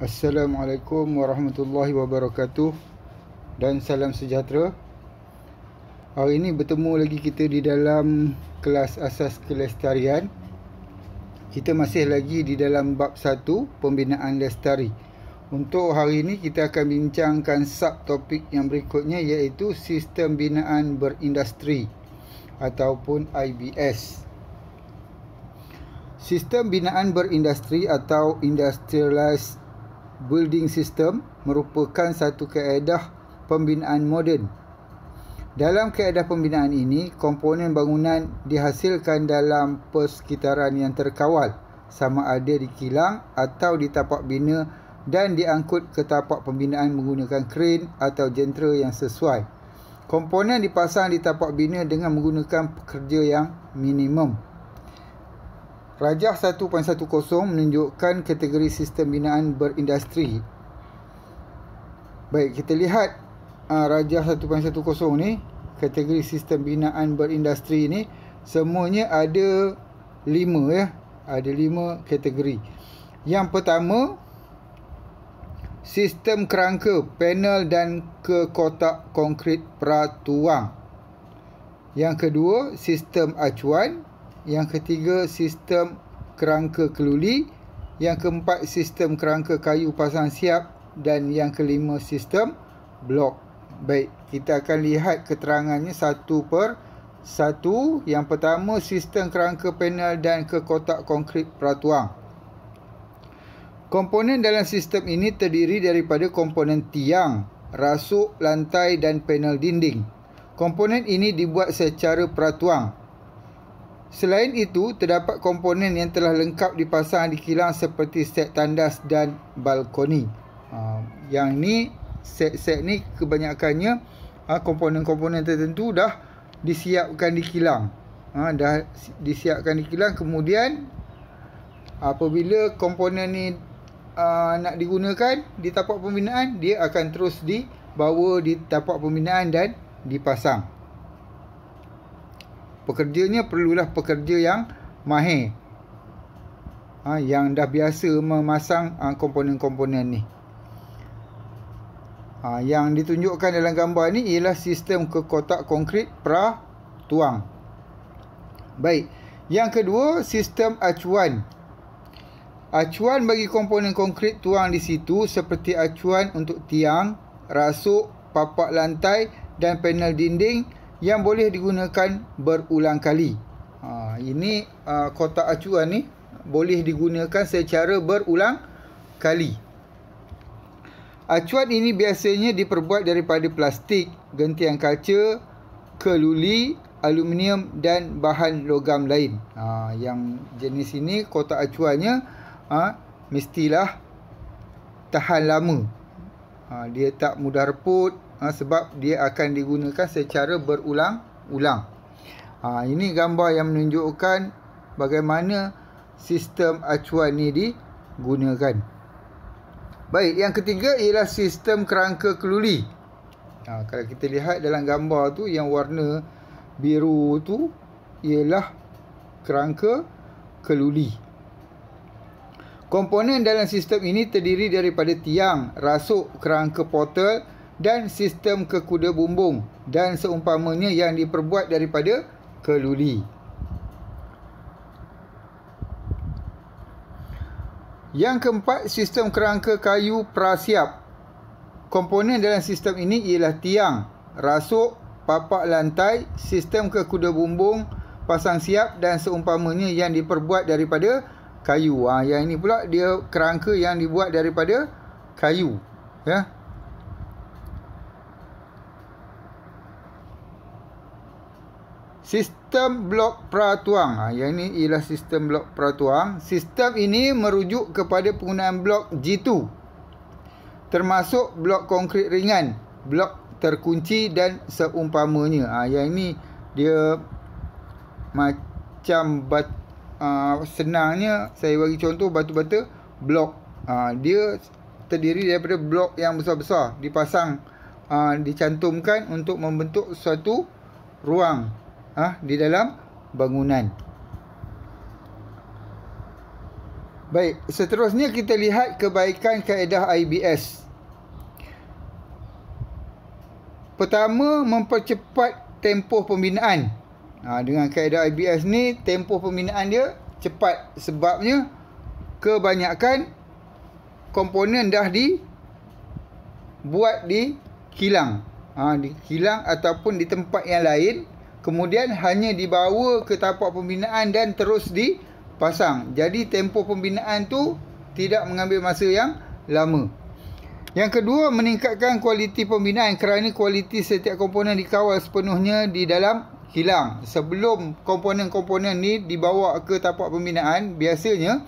Assalamualaikum warahmatullahi wabarakatuh dan salam sejahtera. Hari ini bertemu lagi kita di dalam kelas asas kelestarian. Kita masih lagi di dalam bab 1, pembinaan lestari. Untuk hari ini kita akan bincangkan subtopik yang berikutnya, iaitu sistem binaan berindustri ataupun IBS. Sistem binaan berindustri atau Industrialized Building System merupakan satu kaedah pembinaan moden. Dalam kaedah pembinaan ini, komponen bangunan dihasilkan dalam persekitaran yang terkawal, sama ada di kilang atau di tapak bina, dan diangkut ke tapak pembinaan menggunakan kren atau jentera yang sesuai. Komponen dipasang di tapak bina dengan menggunakan pekerja yang minimum. Rajah 1.10 menunjukkan kategori sistem binaan berindustri. Baik, kita lihat Rajah 1.10 ni, kategori sistem binaan berindustri ni, semuanya ada 5 ya. Ada 5 kategori. Yang pertama, sistem kerangka, panel dan kekotak konkrit pratuang. Yang kedua, sistem acuan. Yang ketiga, sistem kerangka keluli. Yang keempat, sistem kerangka kayu pasang siap. Dan yang kelima, sistem blok. Baik, kita akan lihat keterangannya satu per satu. Yang pertama, sistem kerangka panel dan kekotak konkrit pratuang. Komponen dalam sistem ini terdiri daripada komponen tiang, rasuk, lantai dan panel dinding. Komponen ini dibuat secara pratuang. Selain itu, terdapat komponen yang telah lengkap dipasang di kilang seperti set tandas dan balkoni. Yang ni, set-set ni kebanyakannya komponen-komponen tertentu dah disiapkan di kilang. Dah disiapkan di kilang, kemudian apabila komponen ni nak digunakan di tapak pembinaan, dia akan terus dibawa di tapak pembinaan dan dipasang. Pekerjanya perlulah pekerja yang mahir, yang dah biasa memasang komponen-komponen ni. Yang ditunjukkan dalam gambar ni ialah sistem kekotak konkrit pratuang. Baik, yang kedua, sistem acuan. Acuan bagi komponen konkrit tuang di situ seperti acuan untuk tiang, rasuk, papak lantai dan panel dinding yang boleh digunakan berulang kali. Ini kotak acuan ni boleh digunakan secara berulang kali. Acuan ini biasanya diperbuat daripada plastik, gentian kaca, keluli, aluminium dan bahan logam lain. Yang jenis ini kotak acuannya mestilah tahan lama. Dia tak mudah reput, sebab dia akan digunakan secara berulang-ulang. Ini gambar yang menunjukkan bagaimana sistem acuan ni digunakan. Baik, yang ketiga ialah sistem kerangka keluli. Kalau kita lihat dalam gambar tu, yang warna biru tu ialah kerangka keluli. Komponen dalam sistem ini terdiri daripada tiang, rasuk, kerangka portal dan sistem kekuda bumbung dan seumpamanya yang diperbuat daripada keluli. Yang keempat, sistem kerangka kayu prasiap. Komponen dalam sistem ini ialah tiang, rasuk, papak lantai, sistem kekuda bumbung, pasang siap dan seumpamanya yang diperbuat daripada kayu. Yang ini pula dia kerangka yang dibuat daripada kayu, ya. Sistem blok pratuang. Yang ini ialah sistem blok pratuang. Sistem ini merujuk kepada penggunaan blok G2, termasuk blok konkrit ringan, blok terkunci dan seumpamanya. Yang ini dia macam senangnya saya bagi contoh batu bata blok. Dia terdiri daripada blok yang besar-besar, dipasang, dicantumkan untuk membentuk suatu ruang di dalam bangunan. Baik, seterusnya kita lihat kebaikan kaedah IBS. Pertama, mempercepat tempoh pembinaan. Dengan kaedah IBS ni, tempoh pembinaan dia cepat. Sebabnya, kebanyakan komponen dah dibuat di kilang. Di kilang ataupun di tempat yang lain. Kemudian hanya dibawa ke tapak pembinaan dan terus dipasang. Jadi tempoh pembinaan tu tidak mengambil masa yang lama. Yang kedua, meningkatkan kualiti pembinaan kerana kualiti setiap komponen dikawal sepenuhnya di dalam kilang. Sebelum komponen-komponen ni dibawa ke tapak pembinaan, biasanya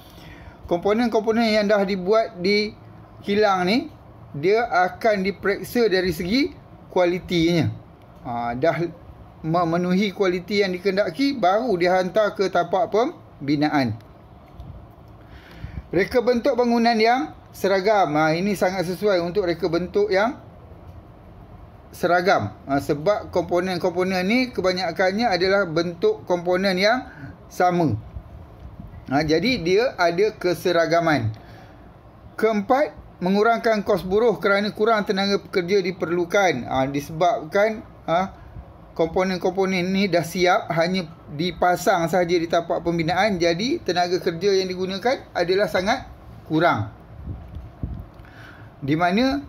komponen-komponen yang dah dibuat di kilang ni, dia akan diperiksa dari segi kualitinya. Dah memenuhi kualiti yang dikehendaki, baru dihantar ke tapak pembinaan. Reka bentuk bangunan yang seragam. Ini sangat sesuai untuk reka bentuk yang seragam. Sebab komponen-komponen ni kebanyakannya adalah bentuk komponen yang sama. Jadi dia ada keseragaman. Keempat, mengurangkan kos buruh kerana kurang tenaga pekerja diperlukan. Disebabkan komponen-komponen ni dah siap, hanya dipasang sahaja di tapak pembinaan. Jadi tenaga kerja yang digunakan adalah sangat kurang. Di mana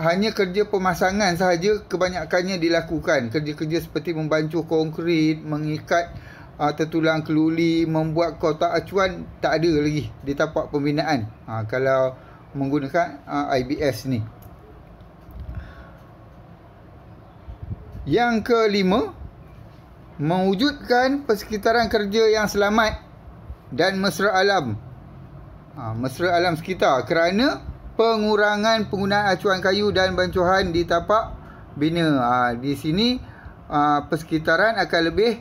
hanya kerja pemasangan sahaja kebanyakannya dilakukan. Kerja-kerja seperti membancuh konkrit, mengikat tertulang keluli, membuat kotak acuan, tak ada lagi di tapak pembinaan kalau menggunakan IBS ni. Yang kelima, mewujudkan persekitaran kerja yang selamat dan mesra alam. Mesra alam sekitar kerana pengurangan penggunaan acuan kayu dan bancuhan di tapak bina. Di sini persekitaran akan lebih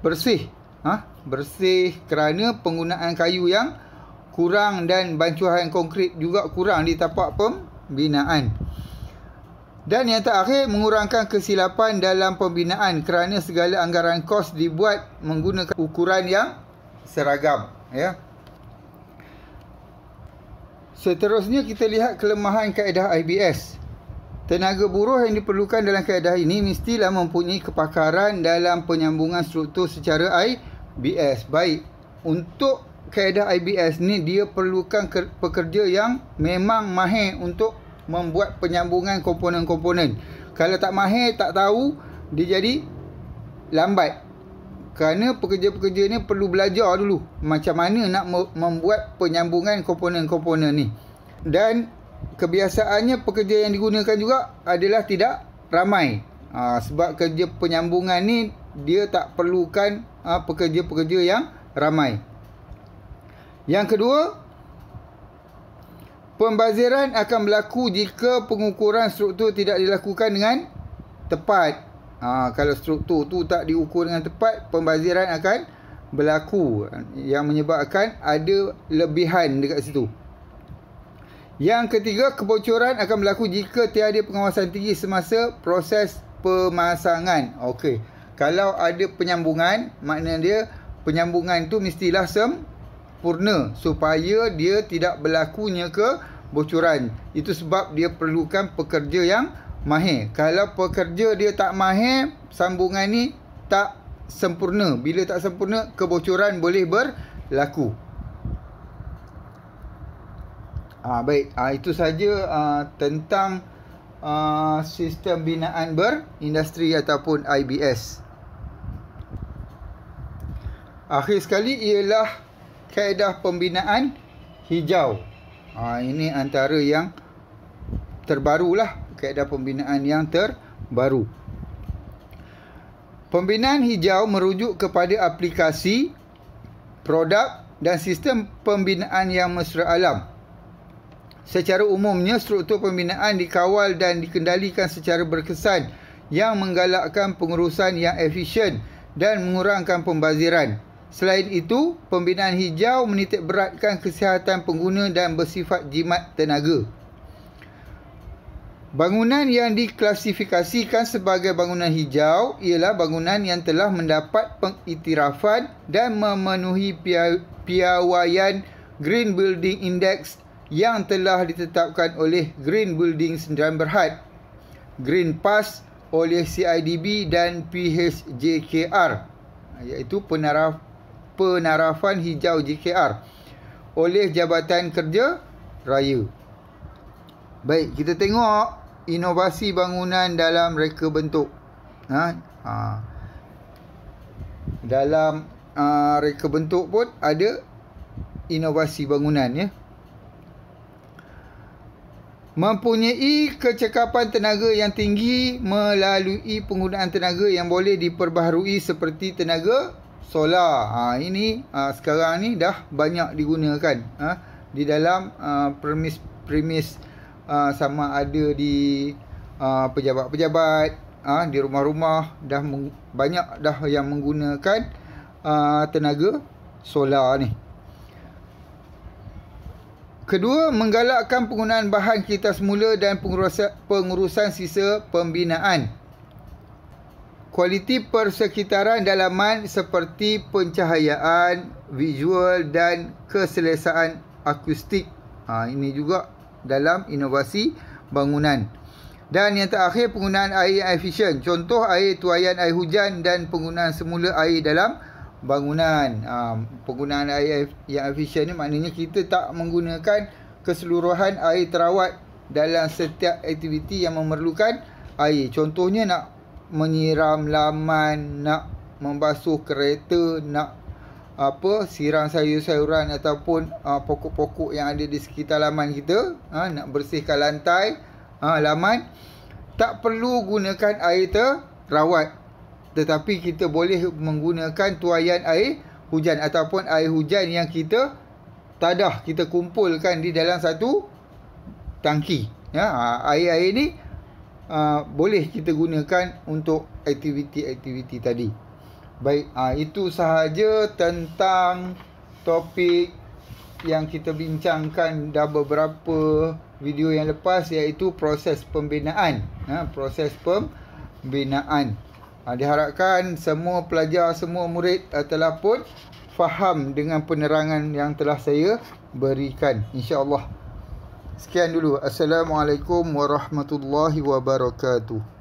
bersih. Bersih kerana penggunaan kayu yang kurang dan bancuhan konkrit juga kurang di tapak pembinaan. Dan yang terakhir, mengurangkan kesilapan dalam pembinaan kerana segala anggaran kos dibuat menggunakan ukuran yang seragam. Seterusnya kita lihat kelemahan kaedah IBS. Tenaga buruh yang diperlukan dalam kaedah ini mestilah mempunyai kepakaran dalam penyambungan struktur secara IBS. Baik, untuk kaedah IBS ni dia perlukan pekerja yang memang mahir untuk membuat penyambungan komponen-komponen. Kalau tak mahir, tak tahu, dia jadi lambat. Kerana pekerja-pekerja ni perlu belajar dulu macam mana nak membuat penyambungan komponen-komponen ni. Dan kebiasaannya pekerja yang digunakan juga adalah tidak ramai. Sebab kerja penyambungan ni dia tak perlukan pekerja-pekerja yang ramai. Yang kedua, pembaziran akan berlaku jika pengukuran struktur tidak dilakukan dengan tepat. Kalau struktur tu tak diukur dengan tepat, pembaziran akan berlaku yang menyebabkan ada lebihan dekat situ. Yang ketiga, kebocoran akan berlaku jika tiada pengawasan tinggi semasa proses pemasangan. Okey, kalau ada penyambungan, maknanya dia penyambungan tu mestilah sempurna supaya dia tidak berlakunya kebocoran. Itu sebab dia perlukan pekerja yang mahir. Kalau pekerja dia tak mahir, sambungan ni tak sempurna. Bila tak sempurna, kebocoran boleh berlaku. Baik, itu saja tentang sistem binaan berindustri ataupun IBS. Akhir sekali ialah kaedah pembinaan hijau. Ini antara yang terbarulah, kaedah pembinaan yang terbaru. Pembinaan hijau merujuk kepada aplikasi, produk dan sistem pembinaan yang mesra alam. Secara umumnya, struktur pembinaan dikawal dan dikendalikan secara berkesan yang menggalakkan pengurusan yang efisien dan mengurangkan pembaziran. Selain itu, pembinaan hijau menitik beratkan kesihatan pengguna dan bersifat jimat tenaga. Bangunan yang diklasifikasikan sebagai bangunan hijau ialah bangunan yang telah mendapat pengiktirafan dan memenuhi piawaian Green Building Index yang telah ditetapkan oleh Green Building Sdn Bhd, Green Pass oleh CIDB dan PHJKR, iaitu penarafan hijau JKR oleh Jabatan Kerja Raya. Baik, kita tengok inovasi bangunan dalam reka bentuk. Dalam reka bentuk pun ada inovasi bangunan, ya. Mempunyai kecekapan tenaga yang tinggi melalui penggunaan tenaga yang boleh diperbaharui seperti tenaga solar. Ini sekarang ni dah banyak digunakan di dalam premis sama ada di pejabat-pejabat, di rumah-rumah banyak dah yang menggunakan tenaga solar ni. Kedua, menggalakkan penggunaan bahan kita semula dan pengurusan sisa pembinaan. Kualiti persekitaran dalaman seperti pencahayaan, visual dan keselesaan akustik. Ini juga dalam inovasi bangunan. Dan yang terakhir, penggunaan air yang efisien. Contoh, air tuaian air hujan dan penggunaan semula air dalam bangunan. Penggunaan air yang efisien ni maknanya kita tak menggunakan keseluruhan air terawat dalam setiap aktiviti yang memerlukan air. Contohnya nak menyiram laman, nak membasuh kereta, nak siram sayur-sayuran ataupun pokok-pokok yang ada di sekitar laman kita, nak bersihkan lantai laman, tak perlu gunakan air terawat, tetapi kita boleh menggunakan tuaian air hujan ataupun air hujan yang kita tadah, kita kumpulkan di dalam satu tangki. Air-air ni boleh kita gunakan untuk aktiviti-aktiviti tadi. Baik, itu sahaja tentang topik yang kita bincangkan dah beberapa video yang lepas, iaitu proses pembinaan. Proses pembinaan. Diharapkan semua pelajar, semua murid telah pun faham dengan penerangan yang telah saya berikan, insya-Allah. Sekian dulu. Assalamualaikum warahmatullahi wabarakatuh.